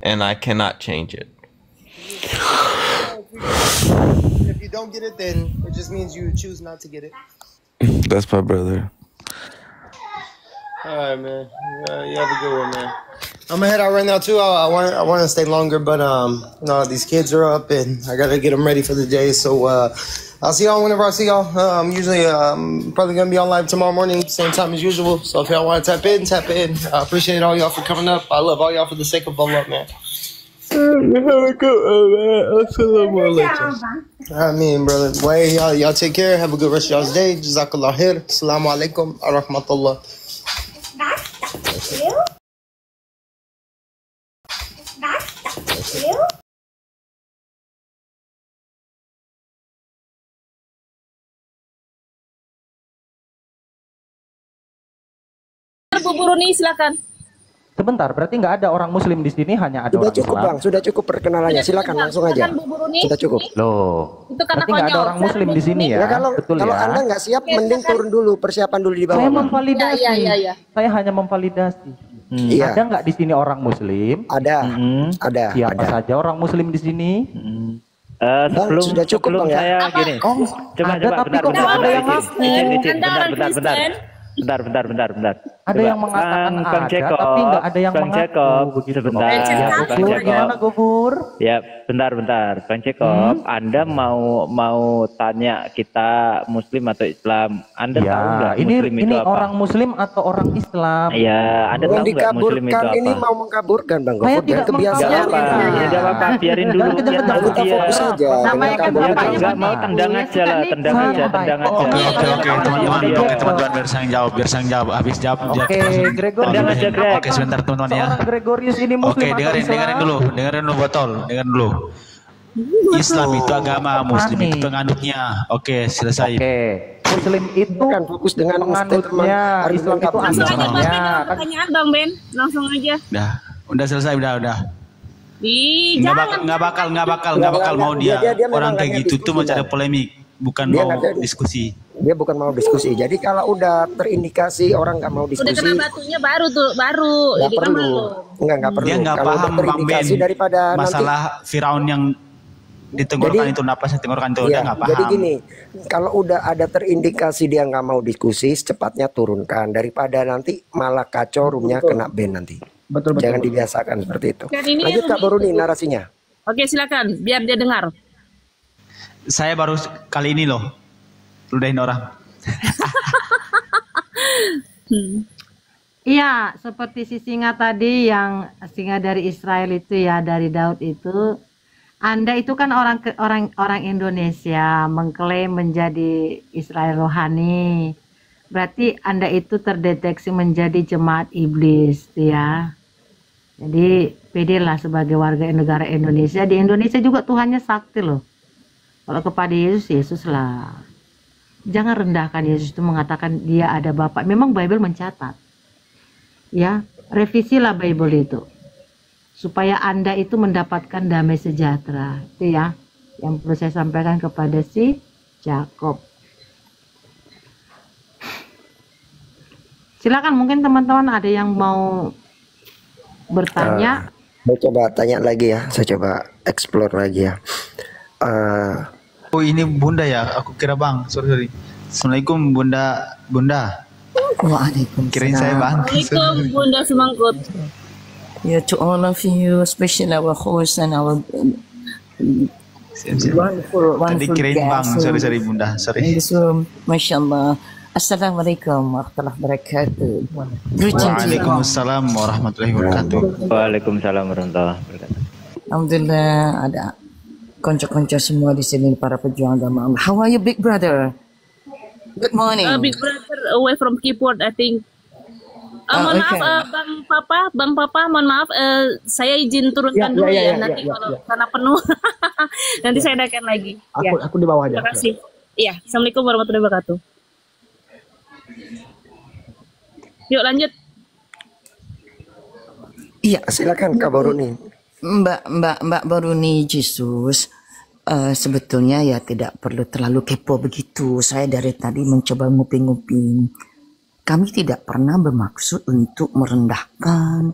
and I cannot change it. If you don't get it, then it just means you choose not to get it. That's my brother. All right, man. You have a good one, man. I'm gonna head out right now too. I want to stay longer, but these kids are up and I gotta get them ready for the day. So I'll see y'all whenever I see y'all. Usually probably gonna be on live tomorrow morning, same time as usual. So if y'all want to tap in, tap in. I appreciate all y'all for coming up. I love all y'all for the sake of Allah, man. I mean, brother. Wait, y'all take care. Have a good rest of y'all's day. Jazakallah khair. Assalamu alaikum wa rahmatullah. Bu Buruni, silakan. Sebentar, berarti nggak ada orang Muslim di sini, hanya ada sudah orang cukup Islam. Bang, sudah cukup perkenalannya. Silakan langsung aja. Sudah cukup. Loh, itu karena berarti nggak ada orang Muslim di sini ya? Betul ya? Kalau Anda nggak siap, mending turun dulu, persiapan dulu di bawah. Saya memvalidasi. Ya. Saya hanya memvalidasi. Iya. Ada nggak di sini orang Muslim? Ada. Ada. Siapa saja orang Muslim di sini? Bang, sudah cukup Bang ya. Saya gini. Coba tapi kok nggak ada yang Bentar. Ada yang mengatakan Bang ada, Jacob, tapi nggak ada yang Bang mengaku. Jacob, Begitu. sebentar. Ya, Bang Jacob. Gimana Gubur? Ya, bentar. Bang Jacob, Anda mau tanya kita Muslim atau Islam? Anda Ya, tahu nggak ini Muslim itu apa? orang Muslim atau orang Islam? Ya, Anda tahu nggak Muslim itu apa? Ini mau mengkaburkan Bang Saya Gofur. tidak Kebiasaan. Nggak apa-apa, biarin dulu. Kita fokus saja. Namanya kan bapaknya Nggak mau tendang aja lah, tendang aja. Oke, teman-teman biar saya jawab, habis jawab. Oke, Gregor. Oke, sebentar teman-teman ya. Seorang Gregorius ini Muslim Oke, atau dengerin dulu botol, dengerin dulu. Islam itu agama, Muslim itu penganutnya. Oke, selesai. Oke, Muslim itu kan fokus dengan penganutnya, Islam itu agamanya. Pertanyaan Bang Ben, langsung aja. Udah selesai, udah. Nggak bakal mau dia orang kayak gitu tuh mencari polemik, bukan mau diskusi. Dia bukan mau diskusi. Jadi kalau udah terindikasi orang nggak mau diskusi, udah kena batunya baru. Nggak perlu. Nggak perlu. Dia nggak paham Bang Ben masalah Firaun yang ditenggorokan itu, napas yang ditenggorokan itu, dia nggak paham. Jadi gini, kalau udah ada terindikasi dia nggak mau diskusi, secepatnya turunkan daripada nanti malah kacau, roomnya kena ban nanti. Betul. Jangan dibiasakan seperti itu. Lanjut Kak Boruni narasinya. Oke, silakan biar dia dengar. Saya baru kali ini loh ludahin orang. Iya, seperti si singa tadi, yang singa dari Israel itu ya, dari Daud itu. Anda itu kan orang Indonesia, mengklaim menjadi Israel rohani. Berarti Anda itu terdeteksi menjadi jemaat iblis, ya. Jadi pedelah sebagai warga negara Indonesia. Di Indonesia juga Tuhannya sakti loh. Kalau kepada Yesus lah. Jangan rendahkan Yesus itu mengatakan dia ada Bapa. Memang Bible mencatat. Ya, revisilah Bible itu. Supaya Anda itu mendapatkan damai sejahtera. Itu ya, yang perlu saya sampaikan kepada si Jacob. Silakan, mungkin teman-teman ada yang mau bertanya. Saya coba tanya lagi ya. Saya coba explore lagi ya. Oh, ini Bunda ya? Aku kira Bang. Sorry. Assalamualaikum Bunda. Waalaikumsalam. Kirain saya Bang. Waalaikumsalam Bunda Semangkut. Yeah, to all of you, especially our host and our wonderful Tadi kirain Bang. Sorry Bunda. Sorry. In this room, mashallah. Assalamualaikum warahmatullahi wabarakatuh. Waalaikumsalam warahmatullahi wabarakatuh. Waalaikumsalam warahmatullahi wabarakatuh. Alhamdulillah ada konco-konco semua di sini, para pejuang agama Allah. How are you, big brother? Good morning. Big brother away from keyboard, I think. Mohon maaf, Bang Papa, mohon maaf, saya izin turunkan dulu ya, nanti kalau karena penuh, nanti saya naikkan lagi. Aku di bawah aja. Terima kasih. Iya, assalamualaikum warahmatullahi wabarakatuh. Yuk lanjut. Iya, silakan Kak Boruni. Mbak Boruni, Yesus, sebetulnya ya tidak perlu terlalu kepo begitu. Saya dari tadi mencoba nguping-nguping. Kami tidak pernah bermaksud untuk merendahkan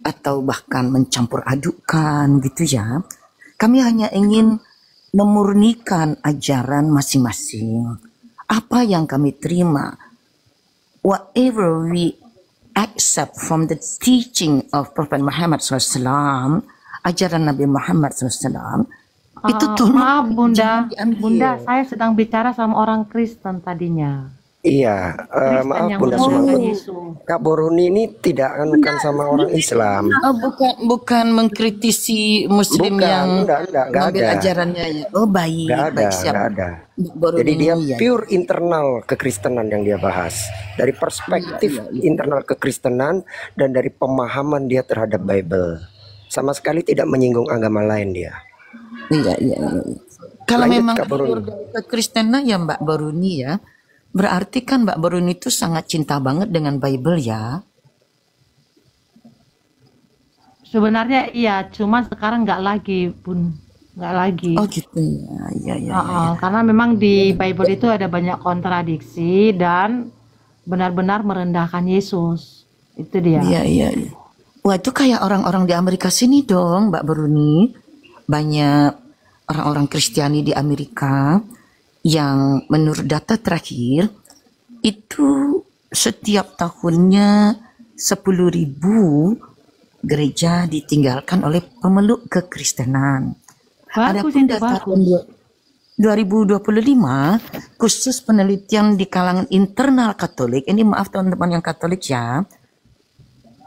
atau bahkan mencampur adukkan gitu ya. Kami hanya ingin memurnikan ajaran masing-masing. Apa yang kami terima, whatever we accept from the teaching of Prophet Muhammad SAW, ajaran Nabi Muhammad SAW, itu maaf Bunda, saya sedang bicara sama orang Kristen tadinya. Iya, maaf Bunda Sumantri. Kak Boruni ini tidak anukan sama orang Islam. Oh, bukan mengkritisi Muslim yang mengambil ajarannya ya. Oh baik, baik siap. Nggak ada. Jadi dia pure internal kekristenan yang dia bahas. Dari perspektif internal kekristenan dan dari pemahaman dia terhadap Bible. Sama sekali tidak menyinggung agama lain dia. Iya. Kalau memang kekristenan ya Mbak Boruni ya. Berarti kan Mbak Boruni itu sangat cinta banget dengan Bible ya? Sebenarnya iya, cuman sekarang nggak lagi Bun, nggak lagi. Oh gitu ya, ya. Karena memang di Bible itu ada banyak kontradiksi dan benar-benar merendahkan Yesus, itu dia. Iya. Wah itu kayak orang-orang di Amerika sini dong Mbak Boruni, banyak orang-orang Kristiani di Amerika yang menurut data terakhir itu setiap tahunnya 10.000 gereja ditinggalkan oleh pemeluk kekristenan. Adapun data tahun 2025 khusus penelitian di kalangan internal Katolik, ini maaf teman-teman yang Katolik ya,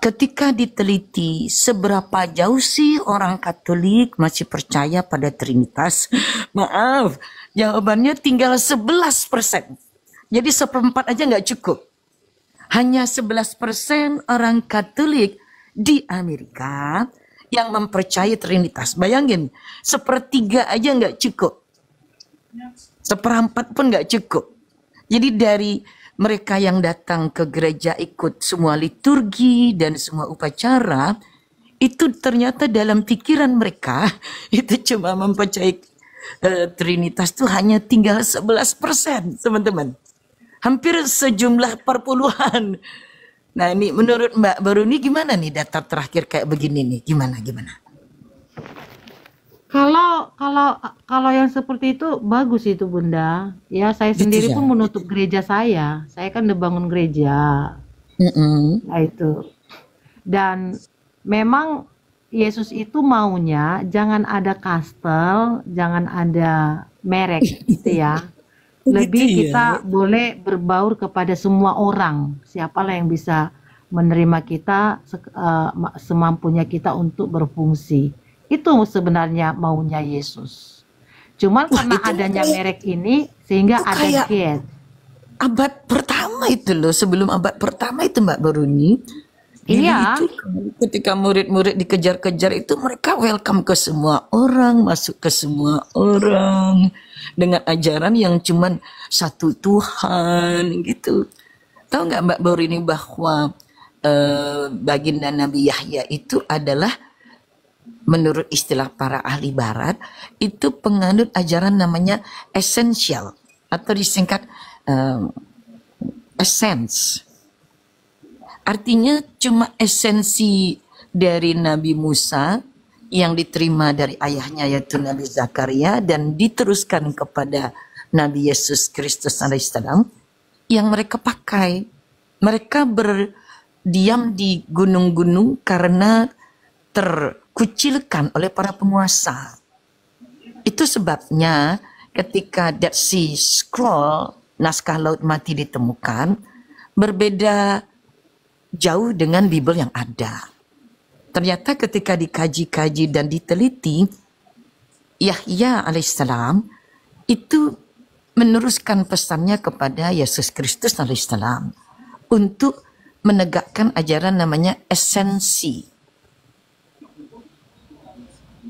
ketika diteliti seberapa jauh sih orang Katolik masih percaya pada Trinitas, maaf, jawabannya tinggal 11%. Jadi 1/4 aja nggak cukup. Hanya 11% orang Katolik di Amerika yang mempercayai Trinitas. Bayangin, 1/3 aja nggak cukup. 1/4 pun nggak cukup. Jadi dari mereka yang datang ke gereja ikut semua liturgi dan semua upacara, itu ternyata dalam pikiran mereka itu cuma mempercayai Trinitas itu hanya tinggal 11%, teman-teman. Hampir sejumlah perpuluhan. Nah ini menurut Mbak Boruni gimana nih data terakhir kayak begini nih? Gimana? Kalau yang seperti itu bagus itu Bunda. Ya saya sendiri pun menutup gereja saya. Saya kan udah bangun gereja. Nah itu. Dan memang Yesus itu maunya jangan ada kastel, jangan ada merek gitu ya. Lebih kita boleh berbaur kepada semua orang. Siapalah yang bisa menerima kita semampunya kita untuk berfungsi. Itu sebenarnya maunya Yesus. Cuman karena adanya merek ini sehingga ada gate. Abad pertama itu loh, sebelum abad pertama itu Mbak Boruni. Iya. Ketika murid-murid dikejar-kejar itu mereka welcome ke semua orang, masuk ke semua orang dengan ajaran yang cuman satu Tuhan gitu. Tahu nggak Mbak Boruni bahwa baginda Nabi Yahya itu adalah menurut istilah para ahli barat itu penganut ajaran namanya essential atau disingkat essence. Artinya cuma esensi dari Nabi Musa yang diterima dari ayahnya yaitu Nabi Zakaria dan diteruskan kepada Nabi Yesus Kristus alaihissalam yang mereka pakai. Mereka berdiam di gunung-gunung karena terkucilkan oleh para penguasa. Itu sebabnya ketika Dead Sea Scroll, naskah Laut Mati ditemukan, berbeda jauh dengan Bible yang ada. Ternyata ketika dikaji-kaji dan diteliti, Yahya alaihissalam itu meneruskan pesannya kepada Yesus Kristus alaihissalam untuk menegakkan ajaran namanya esensi.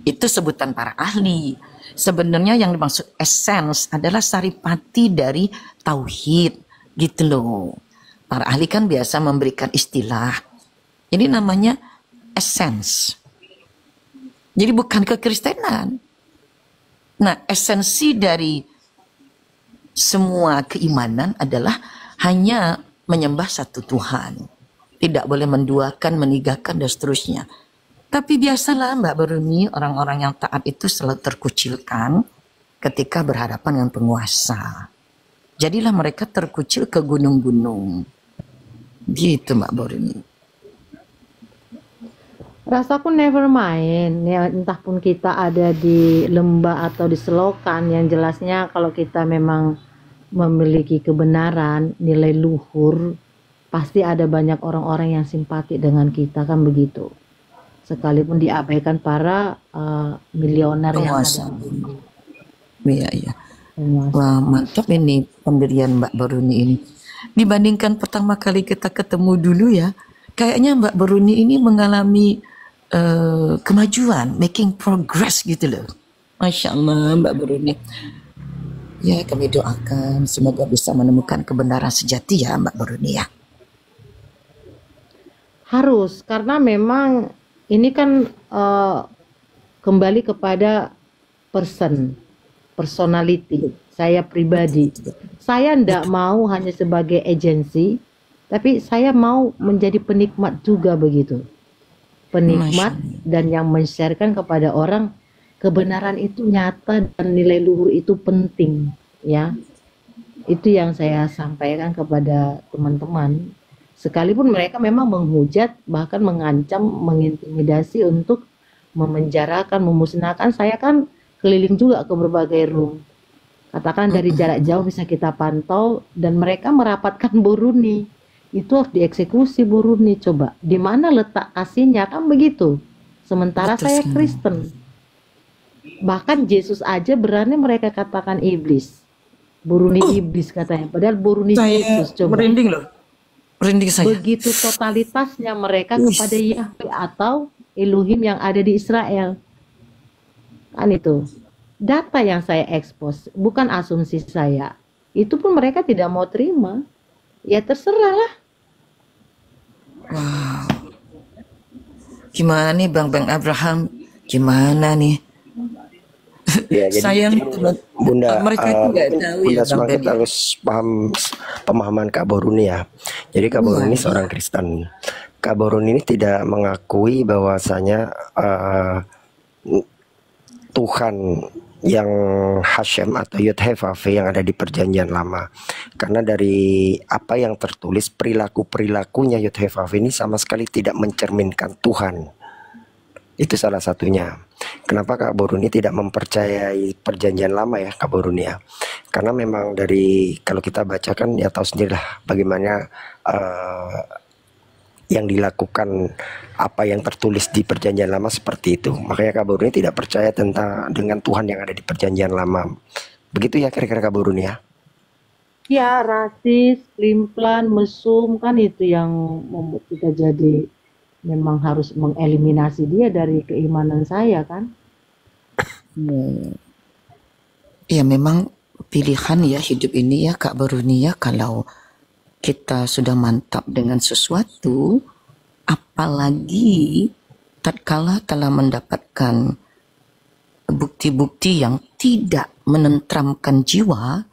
Itu sebutan para ahli. Sebenarnya yang dimaksud essence adalah saripati dari tauhid, gitu loh. Para ahli kan biasa memberikan istilah. Ini namanya essence. Jadi bukan kekristenan. Nah, esensi dari semua keimanan adalah hanya menyembah satu Tuhan. tidak boleh menduakan, meninggalkan dan seterusnya. Tapi biasalah Mbak Beruni, orang-orang yang taat itu selalu terkucilkan ketika berhadapan dengan penguasa. Jadilah mereka terkucil ke gunung-gunung. Gitu Mbak Beruni. Rasaku never mind, ya entah pun kita ada di lembah atau di selokan, yang jelasnya kalau kita memang memiliki kebenaran, nilai luhur, pasti ada banyak orang-orang yang simpati dengan kita, kan begitu. Sekalipun diabaikan para milioner yang ada. Iya, iya. Wah, mantap ini pemberian Mbak Beruni ini. Dibandingkan pertama kali kita ketemu dulu ya, kayaknya Mbak Beruni ini mengalami kemajuan, making progress gitu loh. Masya Allah Mbak Beruni. Ya, kami doakan semoga bisa menemukan kebenaran sejati ya Mbak Beruni ya. Harus, karena memang ini kan kembali kepada personality saya pribadi. Saya ndak mau hanya sebagai agensi, tapi saya mau menjadi penikmat juga begitu. Penikmat dan yang men-sharekan kepada orang kebenaran itu nyata dan nilai luhur itu penting ya. Itu yang saya sampaikan kepada teman-teman. Sekalipun mereka memang menghujat, bahkan mengancam, mengintimidasi untuk memenjarakan, memusnahkan. Saya kan keliling juga ke berbagai room. Katakan dari jarak jauh bisa kita pantau, dan mereka merapatkan Boruni. Itu harus dieksekusi Boruni. Coba, di mana letak kasihnya, kan begitu. Sementara saya Kristen. Bahkan Yesus aja berani mereka katakan iblis. Boruni iblis katanya. Padahal Boruni Yesus. Coba. Merinding loh. Begitu totalitasnya mereka kepada Yahweh atau Elohim yang ada di Israel. Kan itu data yang saya expose, bukan asumsi saya. Itu pun mereka tidak mau terima. Ya terserah lah. Wow. Gimana nih Bang Abraham? Gimana nih? Ya, jadi Bunda, mereka itu nggak tahu Bunda ya, Semangat harus paham pemahaman Kak Boruni ya. Jadi Kak Boruni seorang Kristen. Kak Boruni ini tidak mengakui bahwasanya Tuhan yang Hashem atau Yud-Heh-Vav yang ada di Perjanjian Lama. Karena dari apa yang tertulis, perilaku-perilakunya Yud-Heh-Vav ini sama sekali tidak mencerminkan Tuhan. Itu salah satunya. Kenapa Kak Boruni tidak mempercayai Perjanjian Lama ya Kak Boruni ya? Karena memang dari kalau kita bacakan ya tahu sendirilah bagaimana yang dilakukan, apa yang tertulis di Perjanjian Lama seperti itu. Makanya Kak Boruni tidak percaya dengan Tuhan yang ada di Perjanjian Lama. Begitu ya kira-kira Kak Boruni ya? Ya, rasis, plimplan, mesum, kan itu yang membuat kita jadi memang harus mengeliminasi dia dari keimanan saya kan. Ya memang pilihan ya hidup ini ya Kak Boruni ya. Kalau kita sudah mantap dengan sesuatu, apalagi tatkala telah mendapatkan bukti-bukti yang tidak menenteramkan jiwa,